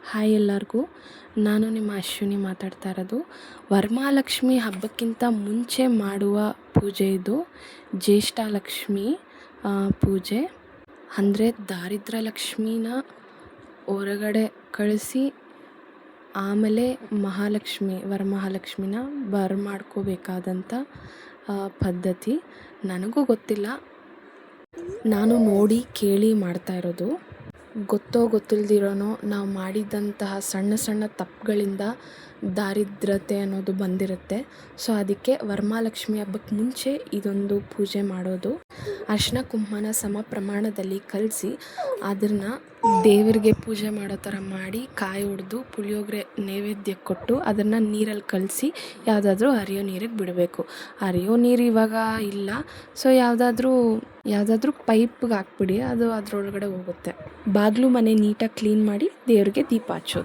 Hi ಎಲ್ಲರಿಗೂ. ನಾನು ನಿಮ್ಮ ಅಶ್ವಿನಿ ಮಾತಾಡ್ತಾ ಇರೋದು. ವರಮಹಾಲಕ್ಷ್ಮಿ ಹಬ್ಬಕ್ಕಿಂತ ಮುಂಚೆ ಮಾಡುವ ಪೂಜೆ ಇದು ಜ್ಯೇಷ್ಠಲಕ್ಷ್ಮಿ ಪೂಜೆ. ಅಂದರೆ ದಾರಿದ್ರ್ಯ ಲಕ್ಷ್ಮಿನ ಹೊರಗಡೆ ಕಳಿಸಿ ಆಮೇಲೆ ವರಮಹಾಲಕ್ಷ್ಮಿನ ಬರಮಾಡ್ಕೋಬೇಕಾದಂಥ ಪದ್ಧತಿ. ನನಗೂ ಗೊತ್ತಿಲ್ಲ, ನಾನು ನೋಡಿ ಕೇಳಿ ಮಾಡ್ತಾ ಇರೋದು. ಗೊತ್ತೋ ಗೊತ್ತಿಲ್ದಿರೋನೋ ನಾವು ಮಾಡಿದಂತಹ ಸಣ್ಣ ಸಣ್ಣ ತಪ್ಪುಗಳಿಂದ ದಾರಿದ್ರ್ಯತೆ ಅನ್ನೋದು ಬಂದಿರುತ್ತೆ. ಸೊ ಅದಕ್ಕೆ ವರಮಹಾಲಕ್ಷ್ಮಿ ಹಬ್ಬಕ್ಕೆ ಮುಂಚೆ ಇದೊಂದು ಪೂಜೆ ಮಾಡೋದು. ಅರಿಶಿನ ಕುಂಕುಮನ ಸಮ ಪ್ರಮಾಣದಲ್ಲಿ ಕಲಸಿ ಅದನ್ನು ದೇವರಿಗೆ ಪೂಜೆ ಮಾಡೋ ಥರ ಮಾಡಿ ಕಾಯಿ ಹೊಡೆದು ಪುಳಿಯೋಗರೆ ನೈವೇದ್ಯ ಕೊಟ್ಟು ಅದನ್ನು ನೀರಲ್ಲಿ ಕಲಸಿ ಯಾವುದಾದ್ರೂ ಹರಿಯೋ ನೀರಿಗೆ ಬಿಡಬೇಕು. ಹರಿಯೋ ನೀರು ಇವಾಗ ಇಲ್ಲ, ಸೊ ಯಾವುದಾದ್ರೂ ಪೈಪ್ಗೆ ಹಾಕ್ಬಿಡಿ, ಅದು ಅದರೊಳಗಡೆ ಹೋಗುತ್ತೆ. ಬಾಗಿಲು ಮನೆ ನೀಟಾಗಿ ಕ್ಲೀನ್ ಮಾಡಿ ದೇವ್ರಿಗೆ ದೀಪ ಹಚ್ಚೋದು.